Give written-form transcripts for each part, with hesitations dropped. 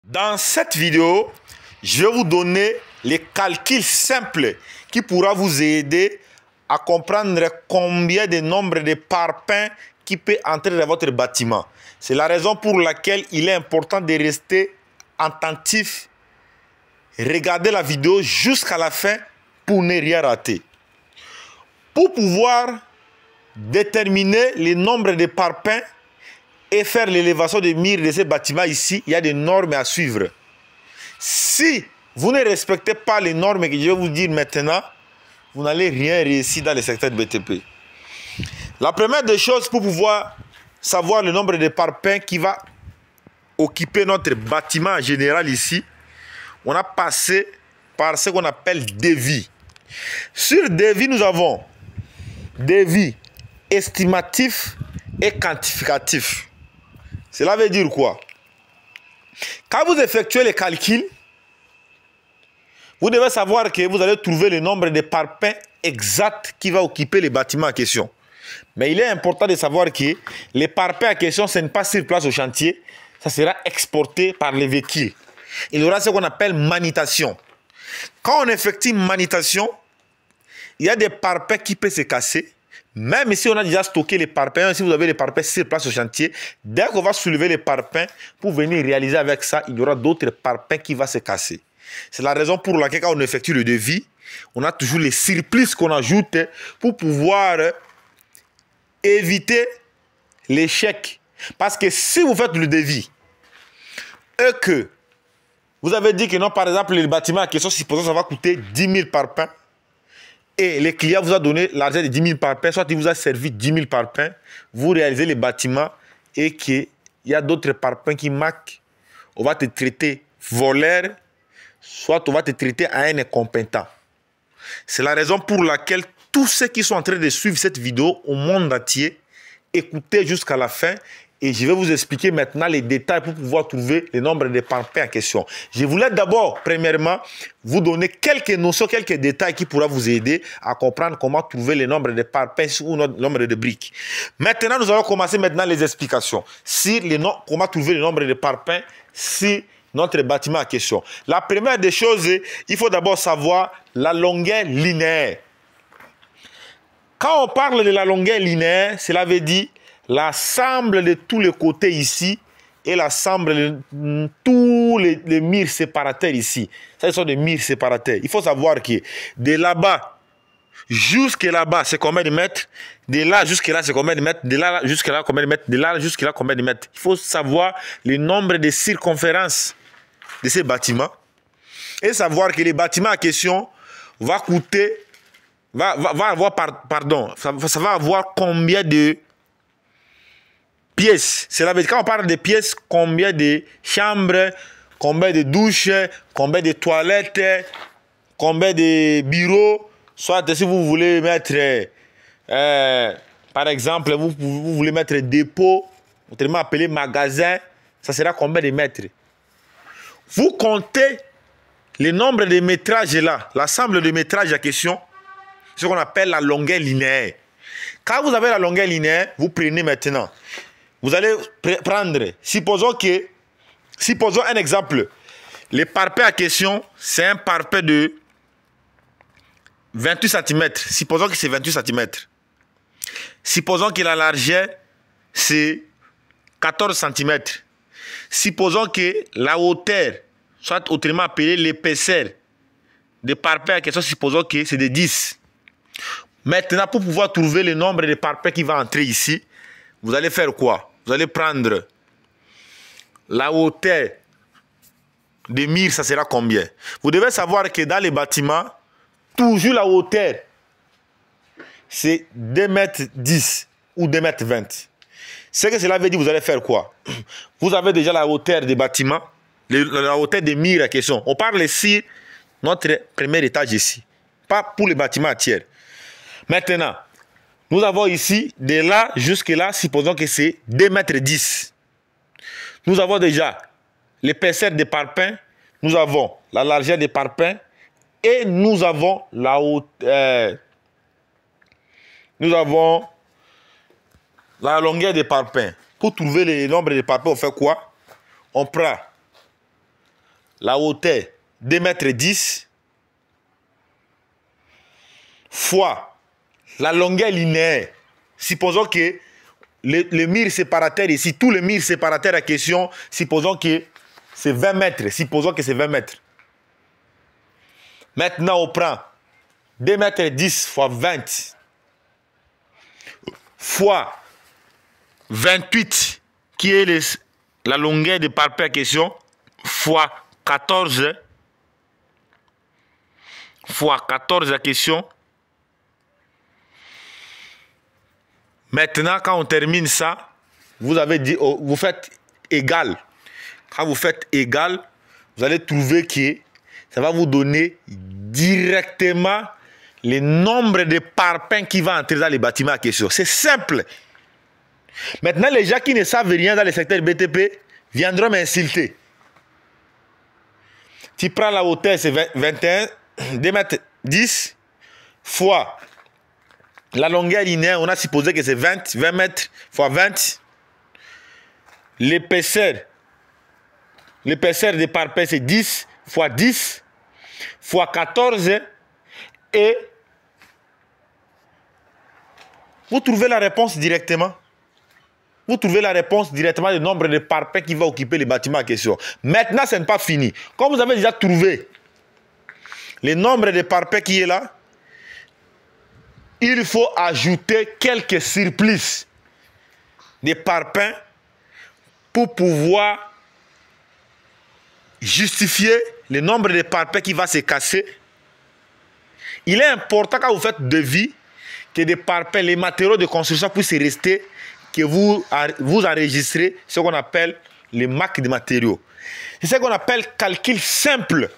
Dans cette vidéo, je vais vous donner les calculs simples qui pourra vous aider à comprendre combien de nombre de parpaings qui peut entrer dans votre bâtiment. C'est la raison pour laquelle il est important de rester attentif, regarder la vidéo jusqu'à la fin pour ne rien rater. Pour pouvoir déterminer le nombre de parpaings et faire l'élévation des murs de ces bâtiments ici, il y a des normes à suivre. Si vous ne respectez pas les normes que je vais vous dire maintenant, vous n'allez rien réussir dans le secteur de BTP. La première des choses pour pouvoir savoir le nombre de parpaings qui va occuper notre bâtiment en général ici, on a passé par ce qu'on appelle devis. Sur devis, nous avons devis estimatif et quantificatif. Cela veut dire quoi? Quand vous effectuez les calculs, vous devez savoir que vous allez trouver le nombre de parpaings exact qui va occuper les bâtiments en question. Mais il est important de savoir que les parpaings en question, ce n'est pas sur place au chantier, ça sera exporté par les véhicules. Il y aura ce qu'on appelle manutention. Quand on effectue une manutention, il y a des parpaings qui peuvent se casser. Même si on a déjà stocké les parpaings, si vous avez les parpaings sur place au chantier, dès qu'on va soulever les parpaings pour venir réaliser avec ça, il y aura d'autres parpaings qui vont se casser. C'est la raison pour laquelle quand on effectue le devis, on a toujours les surplus qu'on ajoute pour pouvoir éviter l'échec. Parce que si vous faites le devis et que vous avez dit que non, par exemple, le bâtiment en question, supposons que ça va coûter 10 000 parpaings, et le client vous a donné l'argent de 10 000 parpaings, soit il vous a servi 10 000 parpaings, vous réalisez le bâtiment et qu'il y a d'autres parpaings qui manquent, on va te traiter voleur, soit on va te traiter à un incompétent. C'est la raison pour laquelle tous ceux qui sont en train de suivre cette vidéo au monde entier, écoutez jusqu'à la fin et je vais vous expliquer maintenant les détails pour pouvoir trouver le nombre de parpaings en question. Je voulais d'abord, premièrement, vous donner quelques notions, quelques détails qui pourront vous aider à comprendre comment trouver le nombre de parpaings ou le nombre de briques. Maintenant, nous allons commencer maintenant les explications sur comment trouver le nombre de parpaings sur notre bâtiment en question. La première des choses, il faut d'abord savoir la longueur linéaire. Quand on parle de la longueur linéaire, cela veut dire l'ensemble de tous les côtés ici et l'ensemble de tous les murs séparateurs ici. Ça, ce sont des murs séparateurs. Il faut savoir que de là-bas jusque là-bas, c'est combien de mètres? De là jusque là, c'est combien de mètres? De là jusque là, combien de mètres? De là jusque là, combien de mètres? Il faut savoir le nombre de circonférences de ces bâtiments et savoir que les bâtiments en question va coûter, va avoir, ça va avoir combien de pièces. Cela veut dire, quand on parle de pièces, combien de chambres, combien de douches, combien de toilettes, combien de bureaux. Soit si vous voulez mettre, par exemple, vous voulez mettre dépôt, autrement appelé magasin, ça sera combien de mètres? Vous comptez le nombre de métrages là, l'ensemble de métrages en question, ce qu'on appelle la longueur linéaire. Quand vous avez la longueur linéaire, vous prenez maintenant. Vous allez prendre, supposons un exemple. Le parpaing en question, c'est un parpaing de 28 cm. Supposons que c'est 28 cm. Supposons que la largeur, c'est 14 cm. Supposons que la hauteur, soit autrement appelée l'épaisseur de parpaing en question, supposons que c'est de 10. Maintenant, pour pouvoir trouver le nombre de parpaings qui va entrer ici, vous allez faire quoi? Vous allez prendre la hauteur des murs, ça sera combien? Vous devez savoir que dans les bâtiments, toujours la hauteur, c'est 2,10 m ou 2,20 m. Ce que cela veut dire, vous allez faire quoi? Vous avez déjà la hauteur des bâtiments, la hauteur des murs en question. On parle ici, notre premier étage ici, pas pour les bâtiments entiers. Maintenant, nous avons ici, de là jusque là, supposons que c'est 2,10 m. Nous avons déjà l'épaisseur des parpaings, nous avons la largeur des parpaings et nous avons la hauteur. Nous avons la longueur des parpaings. Pour trouver le nombre de parpaings, on fait quoi? On prend la hauteur 2,10 m fois la longueur linéaire. Supposons que le mur séparateur ici, tous les murs séparateurs à question, supposons que c'est 20 mètres. Supposons que c'est 20 mètres. Maintenant, on prend 2,10 m fois 20 fois 28, qui est la longueur de parpaing à question, fois 14 à question. Maintenant, quand on termine ça, vous avez dit, vous faites égal. Quand vous faites égal, vous allez trouver que ça va vous donner directement le nombre de parpaings qui va entrer dans les bâtiments à question. C'est simple. Maintenant, les gens qui ne savent rien dans le secteur BTP viendront m'insulter. Tu prends la hauteur, c'est 21, 2,10 m fois la longueur linéaire, on a supposé que c'est 20 mètres fois 20. L'épaisseur des parpaings, c'est 10 fois 10 fois 14. Et vous trouvez la réponse directement. Vous trouvez la réponse directement du nombre de parpaings qui va occuper les bâtiments en question. Maintenant, ce n'est pas fini. Comme vous avez déjà trouvé le nombre de parpaings qui est là, il faut ajouter quelques surplus de parpaings pour pouvoir justifier le nombre de parpaings qui va se casser. Il est important quand vous faites devis que des parpaings, les matériaux de construction puissent rester, que vous enregistrez ce qu'on appelle les marques de matériaux. C'est ce qu'on appelle calcul simple.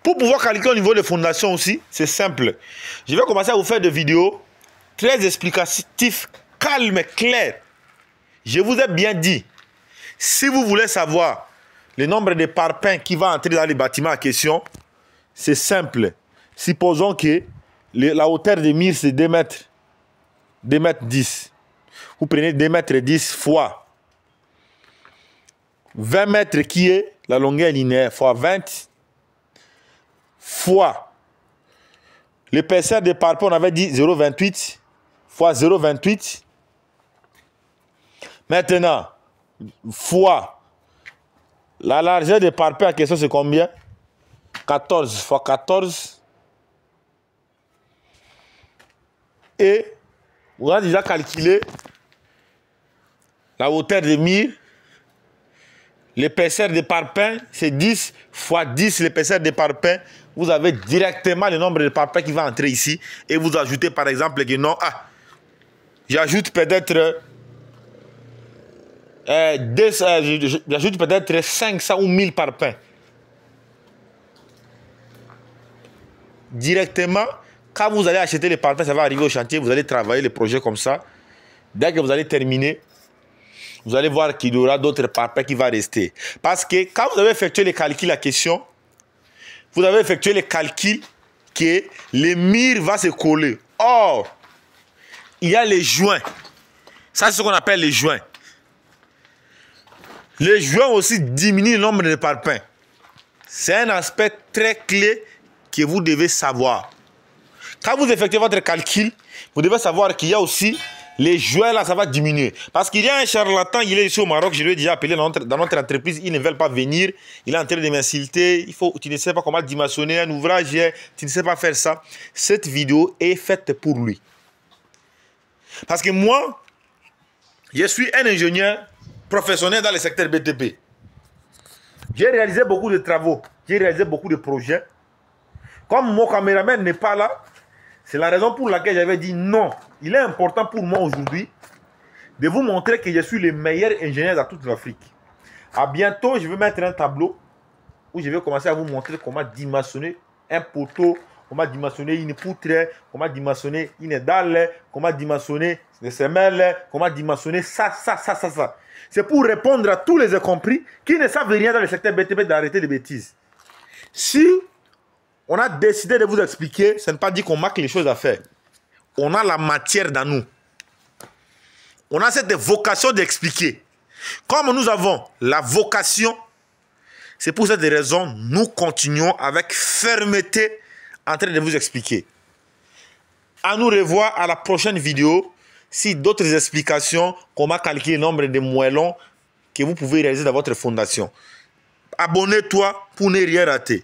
Pour pouvoir calculer au niveau des fondations aussi, c'est simple. Je vais commencer à vous faire des vidéos très explicatives, calmes et claires. Je vous ai bien dit, si vous voulez savoir le nombre de parpaings qui va entrer dans les bâtiments en question, c'est simple. Supposons que la hauteur des murs, c'est 2,10 m. Vous prenez 2,10 m fois 20 mètres qui est la longueur linéaire fois 20 fois l'épaisseur des parpaings, on avait dit 0,28 fois 0,28. Maintenant, fois la largeur des parpaings en question, c'est combien? 14 fois 14. Et on a déjà calculé la hauteur des murs. L'épaisseur des parpaings, c'est 10 fois 10 l'épaisseur des parpaings. Vous avez directement le nombre de parpaings qui va entrer ici. Et vous ajoutez par exemple que non, j'ajoute peut-être j'ajoute peut-être 500 ou 1000 parpaings. Directement, quand vous allez acheter les parpaings, ça va arriver au chantier, vous allez travailler le projet comme ça. Dès que vous allez terminer, vous allez voir qu'il y aura d'autres parpaings qui vont rester. Parce que quand vous avez effectué les calculs à question, vous avez effectué les calculs que le mur va se coller. Or, il y a les joints. Ça, c'est ce qu'on appelle les joints. Les joints aussi diminuent le nombre de parpaings. C'est un aspect très clé que vous devez savoir. Quand vous effectuez votre calcul, vous devez savoir qu'il y a aussi les joints là, ça va diminuer. Parce qu'il y a un charlatan, il est ici au Maroc, je lui ai déjà appelé dans notre entreprise, ils ne veulent pas venir, il est en train de m'insulter, tu ne sais pas comment dimensionner un ouvrage, tu ne sais pas faire ça. Cette vidéo est faite pour lui. Parce que moi, je suis un ingénieur professionnel dans le secteur BTP. J'ai réalisé beaucoup de travaux, j'ai réalisé beaucoup de projets. Comme mon caméraman n'est pas là, c'est la raison pour laquelle j'avais dit non. Il est important pour moi aujourd'hui de vous montrer que je suis le meilleur ingénieur dans toute l'Afrique. À bientôt, je vais mettre un tableau où je vais commencer à vous montrer comment dimensionner un poteau, comment dimensionner une poutre, comment dimensionner une dalle, comment dimensionner des semelles, comment dimensionner ça. C'est pour répondre à tous les incompris qui ne savent rien dans le secteur BTP d'arrêter des bêtises. Si on a décidé de vous expliquer, ce n'est pas dit qu'on marque les choses à faire. On a la matière dans nous. On a cette vocation d'expliquer. Comme nous avons la vocation C'est pour cette raison, nous continuons avec fermeté en train de vous expliquer. À nous revoir à la prochaine vidéo. Si d'autres explications, comment calculer le nombre de moellons que vous pouvez réaliser dans votre fondation. Abonnez-toi pour ne rien rater.